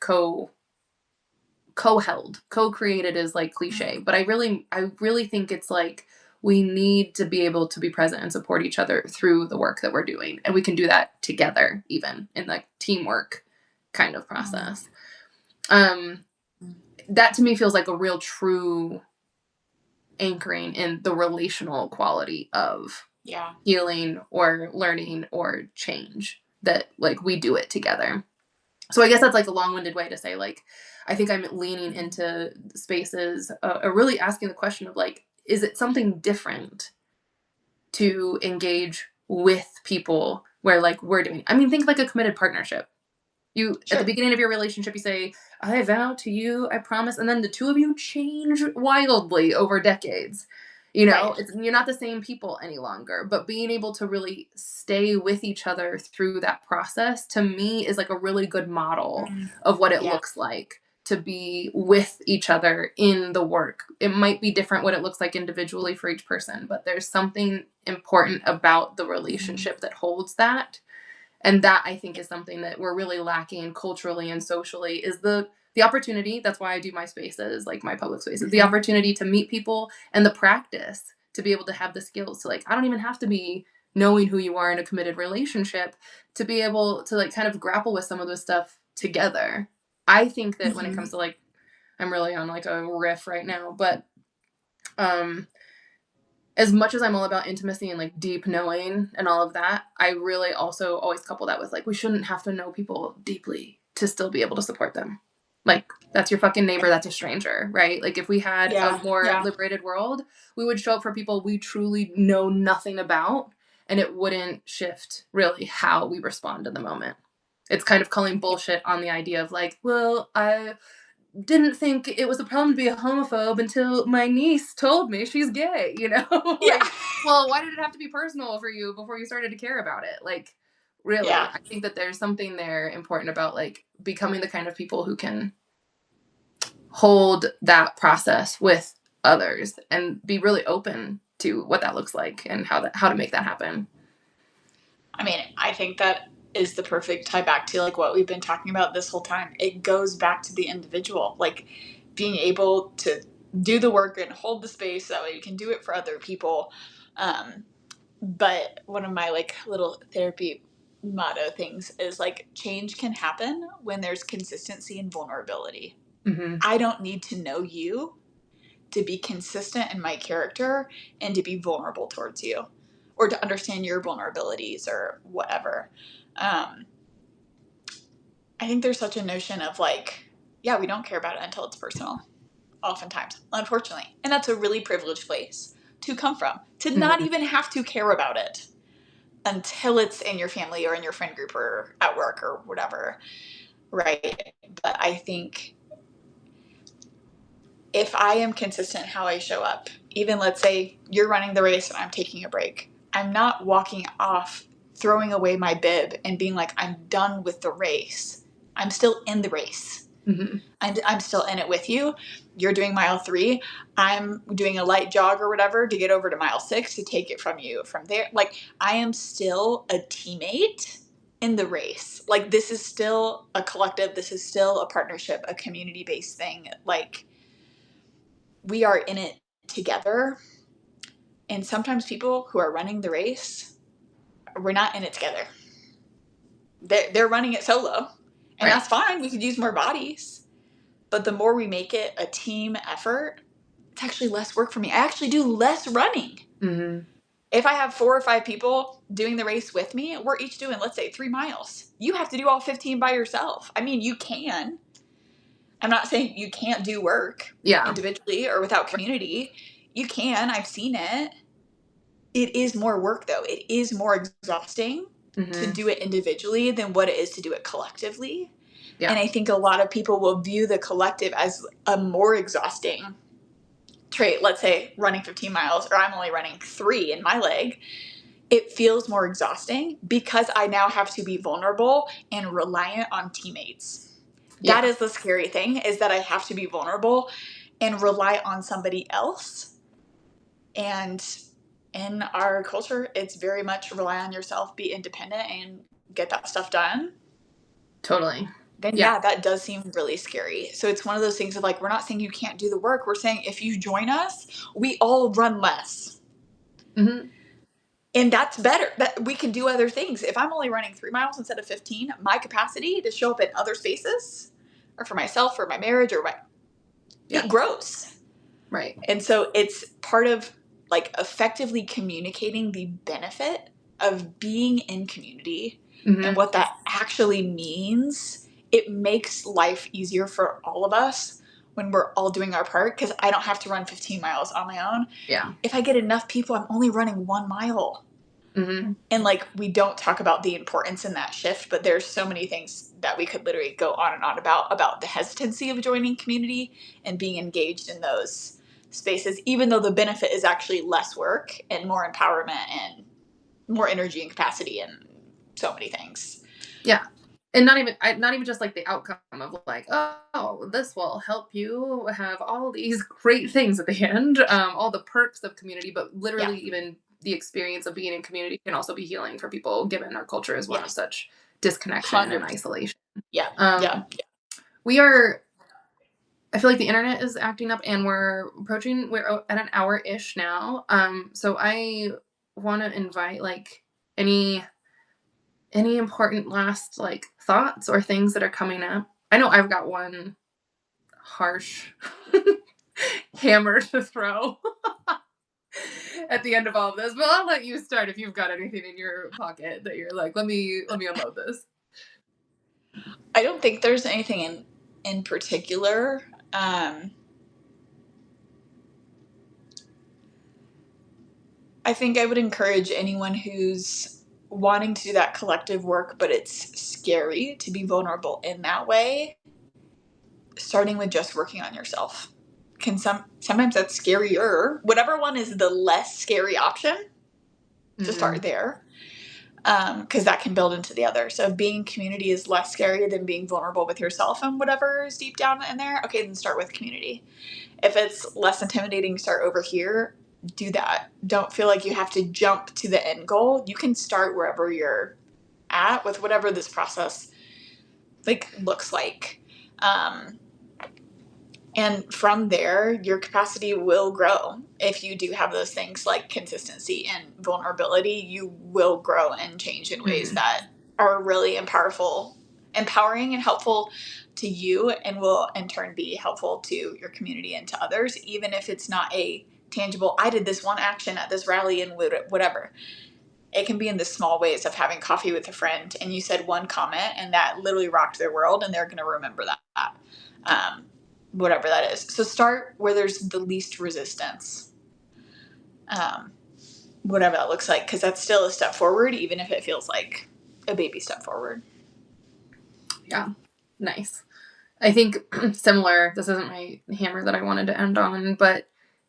co-held. Co-created is like cliche, but I really think it's like we need to be able to be present and support each other through the work that we're doing, and we can do that together even in like teamwork kind of process. that to me feels like a real true anchoring in the relational quality of Yeah. healing or learning or change, that like we do it together. So I guess that's like a long-winded way to say, like, I think I'm leaning into spaces, really asking the question of like, is it something different to engage with people where like we're doing, I mean, think like a committed partnership. You, at the Sure. beginning of your relationship, you say, I vow to you, I promise. And then the two of you change wildly over decades. You know, Right. you're not the same people any longer. But being able to really stay with each other through that process, to me, is like a really good model Mm. of what it Yeah. looks like to be with each other in the work. It might be different what it looks like individually for each person, but there's something important about the Mhm. relationship that holds that. And that, I think, is something that we're really lacking culturally and socially, is the opportunity. That's why I do my spaces, like my public spaces, the Mhm. opportunity to meet people, and the practice to be able to have the skills to like, I don't even have to be knowing who you are in a committed relationship to be able to like kind of grapple with some of this stuff together. I think that when it comes Mhm. to like, I'm really on like a riff right now, but um as much as I'm all about intimacy and like deep knowing and all of that, I really also always couple that with like, we shouldn't have to know people deeply to still be able to support them. Like, that's your fucking neighbor, that's a stranger, right? Like, if we had a Yeah. more Yeah. liberated world, we would show up for people we truly know nothing about, and it wouldn't shift really how we respond in the moment. It's kind of calling bullshit on the idea of like, well, I didn't think it was a problem to be a homophobe until my niece told me she's gay, you know? Yeah. Like, well, why did it have to be personal for you before you started to care about it? Like, really, Yeah. I think that there's something there important about like becoming the kind of people who can hold that process with others and be really open to what that looks like and how to make that happen. I mean, I think that is the perfect tie back to like what we've been talking about this whole time. It goes back to the individual, like being able to do the work and hold the space that way you can do it for other people. But one of my like little therapy motto things is like change can happen when there's consistency and vulnerability. Mm-hmm. I don't need to know you to be consistent in my character and to be vulnerable towards you or to understand your vulnerabilities or whatever. Um, I think there's such a notion of like, yeah, we don't care about it until it's personal, oftentimes, unfortunately. And that's a really privileged place to come from, to not Mm-hmm. even have to care about it until it's in your family or in your friend group or at work or whatever, right? But I think if I am consistent in how I show up, even let's say you're running the race and I'm taking a break, I'm not walking off, throwing away my bib and being like, I'm done with the race. I'm still in the race. Mm-hmm. I'm still in it with you. You're doing mile 3. I'm doing a light jog or whatever to get over to mile 6 to take it from you from there. Like, I am still a teammate in the race. Like, this is still a collective. This is still a partnership, a community based thing. Like, we are in it together. And sometimes people who are running the race, we're not in it together. They're running it solo. And Right. that's fine. We could use more bodies. But the more we make it a team effort, it's actually less work for me. I actually do less running. Mm-hmm. If I have 4 or 5 people doing the race with me, we're each doing, let's say, 3 miles. You have to do all 15 by yourself. I mean, you can. I'm not saying you can't do work Yeah. individually or without community. You can. I've seen it. It is more work, though. It is more exhausting to Mm-hmm. do it individually than what it is to do it collectively. Yeah. And I think a lot of people will view the collective as a more exhausting trait. Let's say running 15 miles, or I'm only running 3 in my leg. It feels more exhausting because I now have to be vulnerable and reliant on teammates. That Yeah. is the scary thing, is that I have to be vulnerable and rely on somebody else. And in our culture, it's very much rely on yourself, be independent, and get that stuff done. Totally. Then Yeah. yeah, that does seem really scary. So it's one of those things of like, we're not saying you can't do the work. We're saying if you join us, we all run less. Mm-hmm. And that's better. That we can do other things. If I'm only running 3 miles instead of 15, my capacity to show up in other spaces or for myself or my marriage or Yeah. it grows. Right. And so it's part of like effectively communicating the benefit of being in community and Mm-hmm. what that actually means. It makes life easier for all of us when we're all doing our part, because I don't have to run 15 miles on my own. Yeah. If I get enough people, I'm only running 1 mile. Mm-hmm. And like, we don't talk about the importance in that shift, but there's so many things that we could literally go on and on about the hesitancy of joining community and being engaged in those spaces, even though the benefit is actually less work and more empowerment and more energy and capacity and so many things. Yeah. And not even just like the outcome of like, oh, this will help you have all these great things at the end, all the perks of community, but Yeah. literally even the experience of being in community can also be healing for people, given our culture is one of Yes. such disconnection and 100%. isolation. Yeah. Yeah. Um, we are. I feel like the internet is acting up, and we're at an hour ish now. So I want to invite like any any important last like thoughts or things that are coming up. I know I've got one harsh hammer to throw at the end of all of this, but I'll let you start if you've got anything in your pocket that you're like, let me unload this. I don't think there's anything in particular. I think I would encourage anyone who's wanting to do that collective work, but it's scary to be vulnerable in that way, starting with just working on yourself. Sometimes that's scarier. Whatever one is the less scary option, to Mm-hmm. start there, because that can build into the other. So if being community is less scary than being vulnerable with yourself and whatever is deep down in there, okay, then start with community. If it's less intimidating, start over here. Do that. Don't feel like you have to jump to the end goal. You can start wherever you're at with whatever this process like looks like. Um, and from there, your capacity will grow. If you do have those things like consistency and vulnerability, you will grow and change in ways Mm-hmm. that are really empowering and helpful to you, and will in turn be helpful to your community and to others, even if it's not a tangible, I did this one action at this rally and whatever. It can be in the small ways of having coffee with a friend and you said one comment and that literally rocked their world, and they're going to remember that. Um, Whatever that is. So start where there's the least resistance, um, whatever that looks like, because that's still a step forward, even if it feels like a baby step forward. Yeah. Nice. I think similar, this isn't my hammer that I wanted to end on, but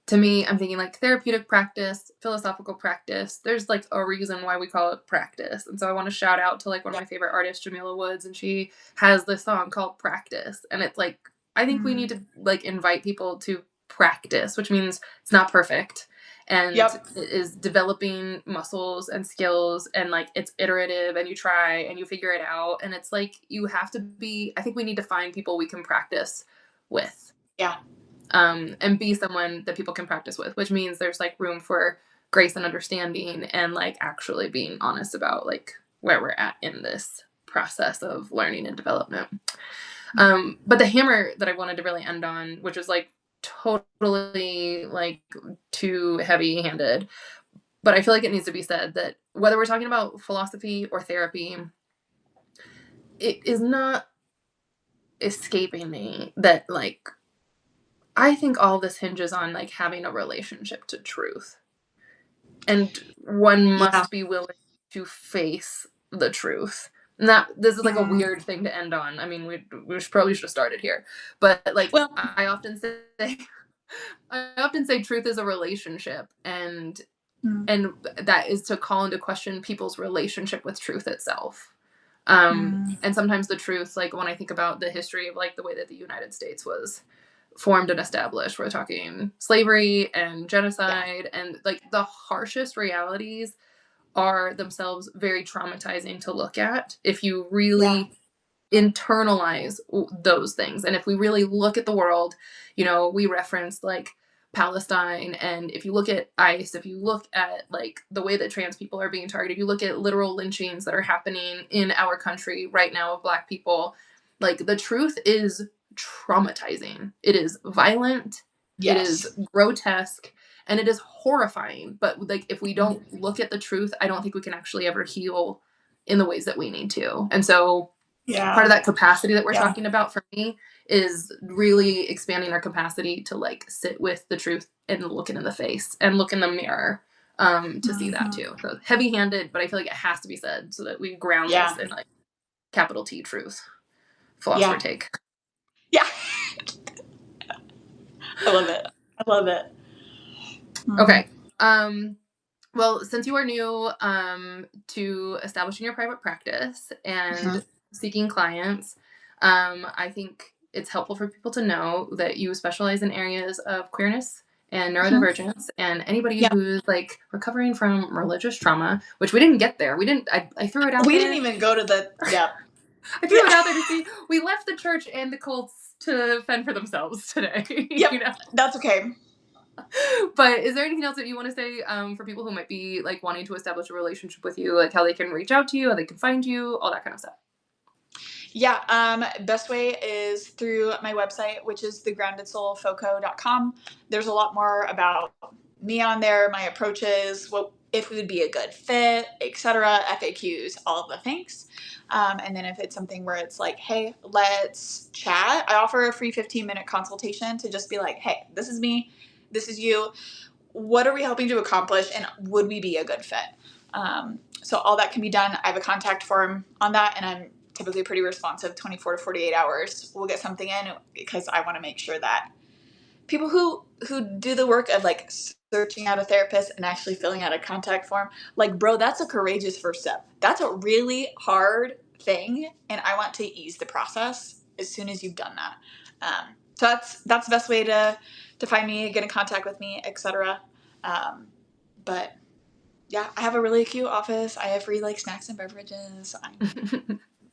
to me, I'm thinking like therapeutic practice, philosophical practice. There's like a reason why we call it practice. And so I want to shout out to like one of Yeah. my favorite artists, Jamila Woods, and she has this song called Practice. And it's like, I think we need Mm. to like invite people to practice, which means it's not perfect. And Yep. it is developing muscles and skills, and like it's iterative, and you try and you figure it out. And it's like you have to be, I think we need to find people we can practice with, Yeah. and be someone that people can practice with, which means there's like room for grace and understanding, and like actually being honest about like where we're at in this process of learning and development. But the hammer that I wanted to really end on, which was like totally like too heavy handed, but I feel like it needs to be said that whether we're talking about philosophy or therapy, it is not escaping me that like I think all this hinges on like having a relationship to truth. And one Yeah. must be willing to face the truth. And that this is like a Mm. weird thing to end on. I mean, we probably should have started here, but like Well, I often say, I often say truth is a relationship, mm, and that is to call into question people's relationship with truth itself. mm, And sometimes the truth, like when I think about the history of like the way that the United States was formed and established, we're talking slavery and yeah. genocide, and like the harshest realities are themselves very traumatizing to look at if you Yeah. really internalize those things. And if we really look at the world, we referenced like Palestine, and if you look at ICE, if you look at like the way that trans people are being targeted, if you look at literal lynchings that are happening in our country right now of Black people, like the truth is traumatizing. It is violent, it is Yes. grotesque, and it is horrifying. But like if we don't Mhm. look at the truth, I don't think we can actually ever heal in the ways that we need to. And so part of Yeah. that capacity that we're Yeah. talking about for me is really expanding our capacity to like sit with the truth and look it in the face and look in the mirror, to see that Mhm. too. So heavy handed, but I feel like it has to be said so that we ground this Yeah. in like capital T truth. Philosopher Yeah. take. Yeah. I love it. I love it. Mm. Okay. Well, since you are new to establishing your private practice and Mhm. seeking clients, I think it's helpful for people to know that you specialize in areas of queerness and Mhm. neurodivergence, and anybody Yeah. who's like recovering from religious trauma, which we didn't get there. We didn't. I threw it out We didn't there. even go to the yeah. I threw it out there to see. We left the church and the cults to fend for themselves today. Yep. you know. That's okay. But is there anything else that you want to say for people who might be like wanting to establish a relationship with you, like how they can reach out to you, how they can find you, all that kind of stuff? Yeah, best way is through my website, which is thegroundedsoulfoco.com. There's a lot more about me on there, my approaches, what if we would be a good fit, etc., FAQs, all of the things. And then if it's something where it's like, hey, let's chat, I offer a free 15-minute consultation to just be like, hey, this is me, this is you. What are we helping to accomplish, and would we be a good fit? So all that can be done. I have a contact form on that, and I'm typically pretty responsive. 24 to 48 hours we'll get something in, because I want to make sure that people who do the work of like searching out a therapist and actually filling out a contact form, like, bro, that's a courageous first step. That's a really hard thing, and I want to ease the process as soon as you've done that. So that's the best way to find me, get in contact with me, etc. But yeah, I have a really cute office. I have free like snacks and beverages.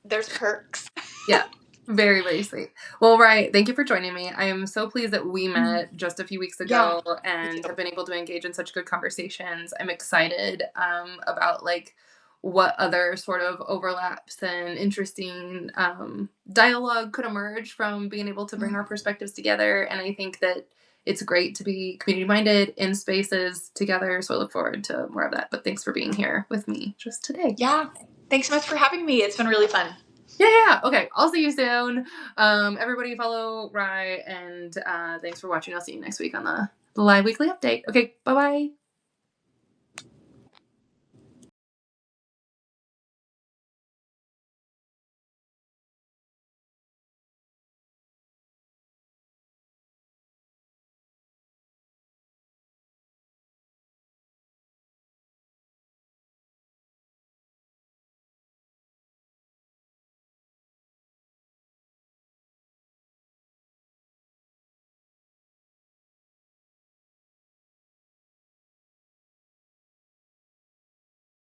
There's perks. Yeah. Very, very sweet. Well, right. Thank you for joining me. I am so pleased that we met just a few weeks Yeah, ago me and too. have been able to engage in such good conversations. I'm excited about like what other sort of overlaps and interesting dialogue could emerge from being able to bring our perspectives together. And I think that it's great to be community minded in spaces together. So I look forward to more of that. But thanks for being here with me just today. Yeah. Thanks so much for having me. It's been really fun. Yeah, yeah, yeah. Okay, I'll see you soon. Everybody follow Rye, and thanks for watching. I'll see you next week on the live weekly update. Okay, bye bye.